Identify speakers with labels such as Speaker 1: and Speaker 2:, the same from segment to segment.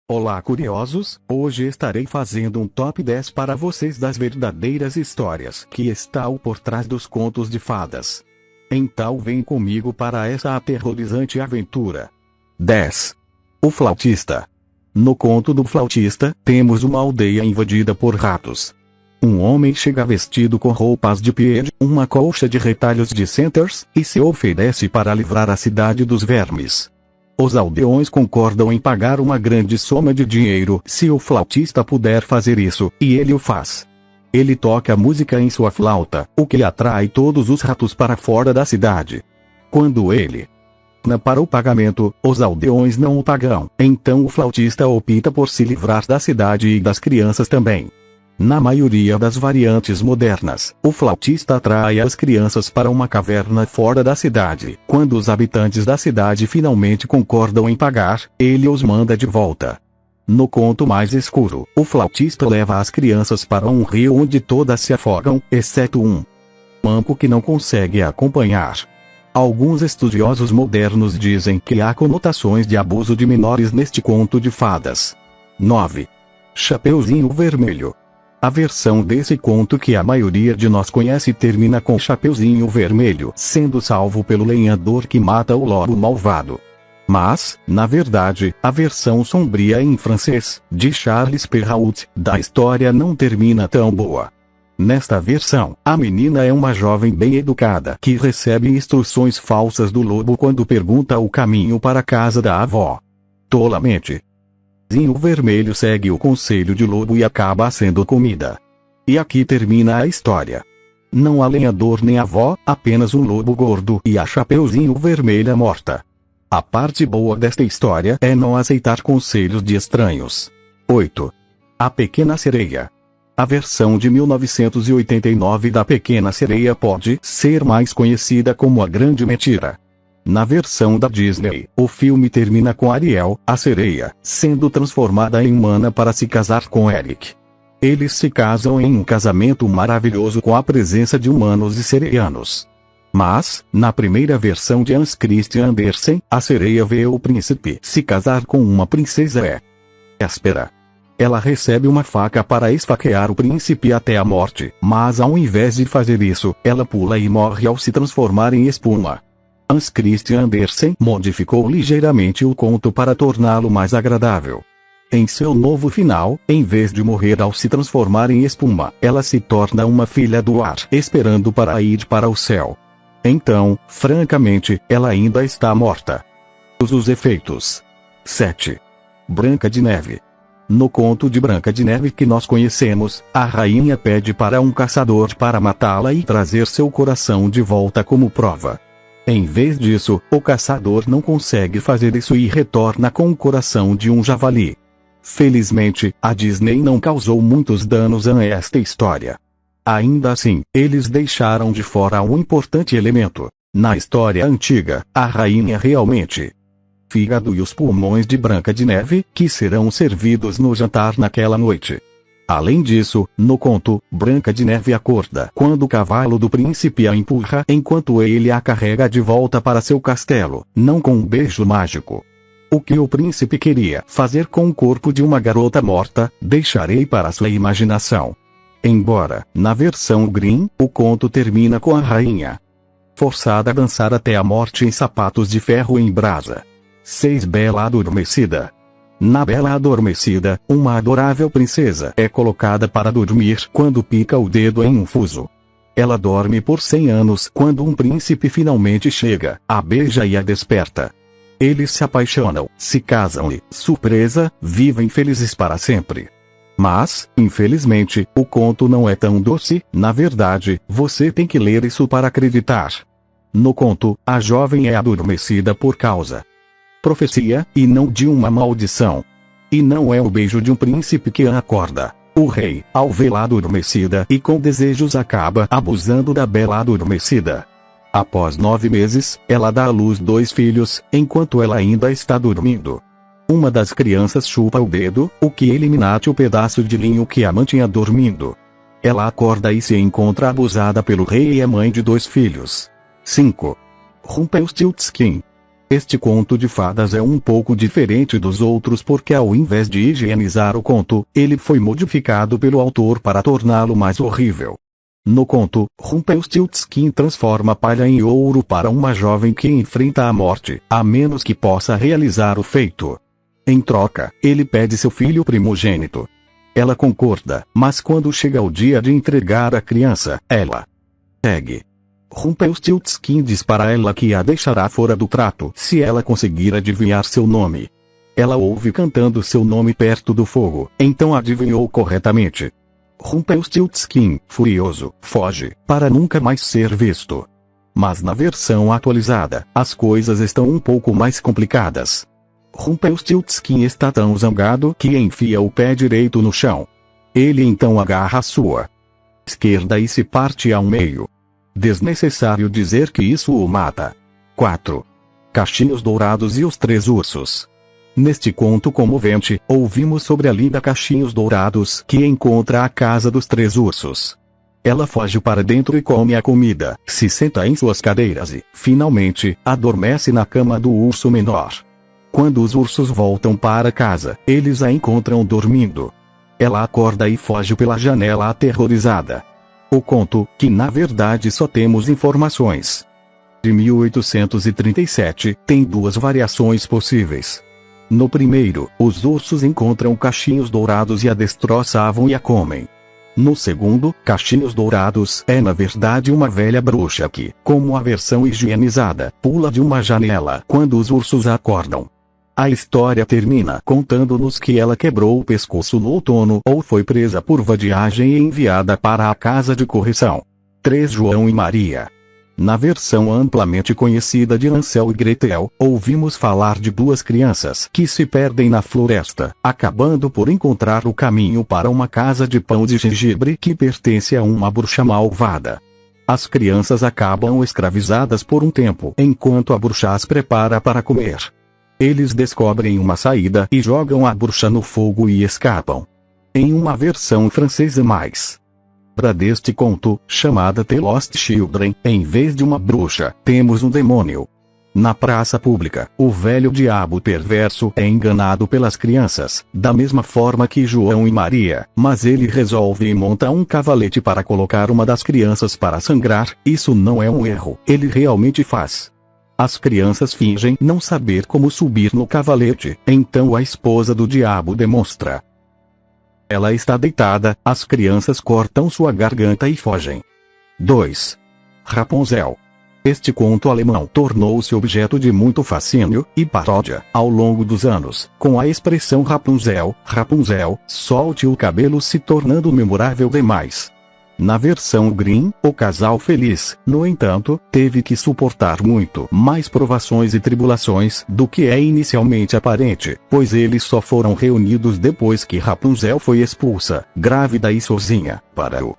Speaker 1: Olá curiosos, hoje estarei fazendo um top 10 para vocês das verdadeiras histórias que estão por trás dos contos de fadas. Então vem comigo para essa aterrorizante aventura. 10. O flautista. No conto do flautista, temos uma aldeia invadida por ratos. Um homem chega vestido com roupas de pele, uma colcha de retalhos de centers, e se oferece para livrar a cidade dos vermes. Os aldeões concordam em pagar uma grande soma de dinheiro se o flautista puder fazer isso, e ele o faz. Ele toca música em sua flauta, o que atrai todos os ratos para fora da cidade. Quando ele para o pagamento, os aldeões não o pagam, então o flautista opta por se livrar da cidade e das crianças também. Na maioria das variantes modernas, o flautista atrai as crianças para uma caverna fora da cidade. Quando os habitantes da cidade finalmente concordam em pagar, ele os manda de volta. No conto mais escuro, o flautista leva as crianças para um rio onde todas se afogam, exceto um manco que não consegue acompanhar. Alguns estudiosos modernos dizem que há conotações de abuso de menores neste conto de fadas. 9. Chapeuzinho Vermelho. A versão desse conto que a maioria de nós conhece termina com Chapeuzinho Vermelho sendo salvo pelo lenhador que mata o lobo malvado. Mas, na verdade, a versão sombria em francês, de Charles Perrault, da história não termina tão boa. Nesta versão, a menina é uma jovem bem educada que recebe instruções falsas do lobo quando pergunta o caminho para a casa da avó. Tolamente, Zinho Vermelho segue o conselho de lobo e acaba sendo comida. E aqui termina a história. Não há lenhador nem avó, apenas um lobo gordo e a Chapeuzinho Vermelha morta. A parte boa desta história é não aceitar conselhos de estranhos. 8. A Pequena Sereia. A versão de 1989 da Pequena Sereia pode ser mais conhecida como A Grande Mentira. Na versão da Disney, o filme termina com Ariel, a sereia, sendo transformada em humana para se casar com Eric. Eles se casam em um casamento maravilhoso com a presença de humanos e sereianos. Mas, na primeira versão de Hans Christian Andersen, a sereia vê o príncipe se casar com uma princesa áspera. Ela recebe uma faca para esfaquear o príncipe até a morte, mas ao invés de fazer isso, ela pula e morre ao se transformar em espuma. Hans Christian Andersen modificou ligeiramente o conto para torná-lo mais agradável. Em seu novo final, em vez de morrer ao se transformar em espuma, ela se torna uma filha do ar, esperando para ir para o céu. Então, francamente, ela ainda está morta. Os efeitos. 7. Branca de Neve. No conto de Branca de Neve que nós conhecemos, a rainha pede para um caçador para matá-la e trazer seu coração de volta como prova. Em vez disso, o caçador não consegue fazer isso e retorna com o coração de um javali. Felizmente, a Disney não causou muitos danos a esta história. Ainda assim, eles deixaram de fora um importante elemento. Na história antiga, a rainha realmente fígado e os pulmões de Branca de Neve, que serão servidos no jantar naquela noite. Além disso, no conto, Branca de Neve acorda quando o cavalo do príncipe a empurra enquanto ele a carrega de volta para seu castelo, não com um beijo mágico. O que o príncipe queria fazer com o corpo de uma garota morta, deixarei para sua imaginação. Embora, na versão Grimm, o conto termina com a rainha forçada a dançar até a morte em sapatos de ferro em brasa. 6. Bela Adormecida. Na Bela Adormecida, uma adorável princesa é colocada para dormir quando pica o dedo em um fuso. Ela dorme por 100 anos quando um príncipe finalmente chega, a beija e a desperta. Eles se apaixonam, se casam e, surpresa, vivem felizes para sempre. Mas, infelizmente, o conto não é tão doce, na verdade, você tem que ler isso para acreditar. No conto, a jovem é adormecida por causa profecia, e não de uma maldição. E não é o beijo de um príncipe que a acorda. O rei, ao vê-la adormecida e com desejos acaba abusando da Bela Adormecida. Após 9 meses, ela dá à luz 2 filhos, enquanto ela ainda está dormindo. Uma das crianças chupa o dedo, o que elimina o pedaço de linho que a mantinha dormindo. Ela acorda e se encontra abusada pelo rei e a mãe de 2 filhos. 5. Rumpelstiltskin. Este conto de fadas é um pouco diferente dos outros porque ao invés de higienizar o conto, ele foi modificado pelo autor para torná-lo mais horrível. No conto, Rumpelstiltskin transforma palha em ouro para uma jovem que enfrenta a morte, a menos que possa realizar o feito. Em troca, ele pede seu filho primogênito. Ela concorda, mas quando chega o dia de entregar a criança, ela segue. Rumpelstiltskin diz para ela que a deixará fora do trato se ela conseguir adivinhar seu nome. Ela ouve cantando seu nome perto do fogo, então adivinhou corretamente. Rumpelstiltskin, furioso, foge, para nunca mais ser visto. Mas na versão atualizada, as coisas estão um pouco mais complicadas. Rumpelstiltskin está tão zangado que enfia o pé direito no chão. Ele então agarra a sua esquerda e se parte ao meio. Desnecessário dizer que isso o mata. 4. Cachinhos Dourados e os Três Ursos. Neste conto comovente, ouvimos sobre a linda Cachinhos Dourados que encontra a casa dos Três Ursos. Ela foge para dentro e come a comida, se senta em suas cadeiras e, finalmente, adormece na cama do urso menor. Quando os ursos voltam para casa, eles a encontram dormindo. Ela acorda e foge pela janela aterrorizada. O conto, que na verdade só temos informações de 1837, tem duas variações possíveis. No primeiro, os ursos encontram cachinhos dourados e a destroçavam e a comem. No segundo, Cachinhos Dourados é na verdade uma velha bruxa que, como a versão higienizada, pula de uma janela quando os ursos a acordam. A história termina contando-nos que ela quebrou o pescoço no outono ou foi presa por vadiagem e enviada para a casa de correção. 3 João e Maria. Na versão amplamente conhecida de Hansel e Gretel, ouvimos falar de duas crianças que se perdem na floresta, acabando por encontrar o caminho para uma casa de pão de gengibre que pertence a uma bruxa malvada. As crianças acabam escravizadas por um tempo enquanto a bruxa as prepara para comer. Eles descobrem uma saída e jogam a bruxa no fogo e escapam. Em uma versão francesa mais deste conto, chamada The Lost Children, em vez de uma bruxa, temos um demônio. Na praça pública, o velho diabo perverso é enganado pelas crianças, da mesma forma que João e Maria, mas ele resolve e monta um cavalete para colocar uma das crianças para sangrar. Isso não é um erro, ele realmente faz. As crianças fingem não saber como subir no cavalete, então a esposa do diabo demonstra. Ela está deitada, as crianças cortam sua garganta e fogem. 2. Rapunzel. Este conto alemão tornou-se objeto de muito fascínio e paródia ao longo dos anos, com a expressão Rapunzel, Rapunzel, solte o cabelo se tornando memorável demais. Na versão Grimm, o casal feliz, no entanto, teve que suportar muito mais provações e tribulações do que é inicialmente aparente, pois eles só foram reunidos depois que Rapunzel foi expulsa, grávida e sozinha, para o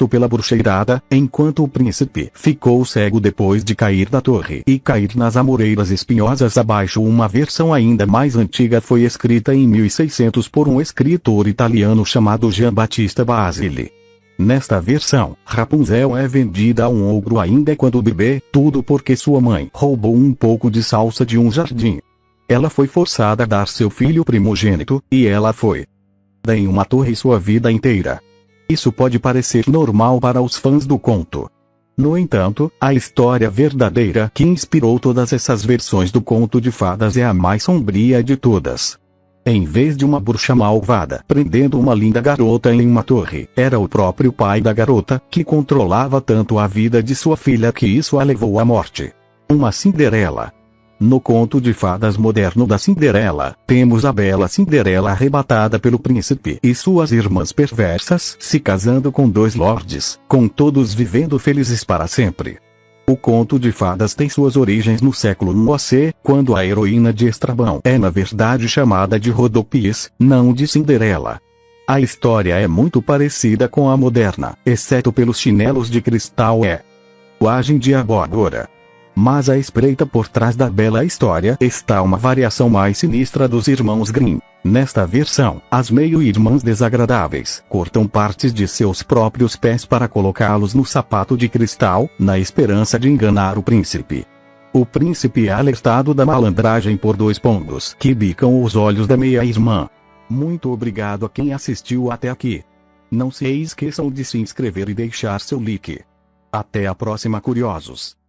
Speaker 1: pela bruxeirada, enquanto o príncipe ficou cego depois de cair da torre e cair nas amoreiras espinhosas abaixo. Uma versão ainda mais antiga foi escrita em 1600 por um escritor italiano chamado Giambattista Basile. Nesta versão, Rapunzel é vendida a um ogro ainda quando bebê, tudo porque sua mãe roubou um pouco de salsa de um jardim. Ela foi forçada a dar seu filho primogênito, e ela foi em uma torre sua vida inteira. Isso pode parecer normal para os fãs do conto. No entanto, a história verdadeira que inspirou todas essas versões do conto de fadas é a mais sombria de todas. Em vez de uma bruxa malvada prendendo uma linda garota em uma torre, era o próprio pai da garota que controlava tanto a vida de sua filha que isso a levou à morte. Uma Cinderela. No conto de fadas moderno da Cinderela, temos a bela Cinderela arrebatada pelo príncipe e suas irmãs perversas se casando com 2 lords, com todos vivendo felizes para sempre. O conto de fadas tem suas origens no século I AC, quando a heroína de Estrabão é na verdade chamada de Rodopis, não de Cinderela. A história é muito parecida com a moderna, exceto pelos chinelos de cristal e linguagem de agora. Mas à espreita por trás da bela história está uma variação mais sinistra dos irmãos Grimm. Nesta versão, as meio-irmãs desagradáveis cortam partes de seus próprios pés para colocá-los no sapato de cristal, na esperança de enganar o príncipe. O príncipe é alertado da malandragem por 2 pombos que bicam os olhos da meia-irmã. Muito obrigado a quem assistiu até aqui. Não se esqueçam de se inscrever e deixar seu like. Até a próxima, curiosos!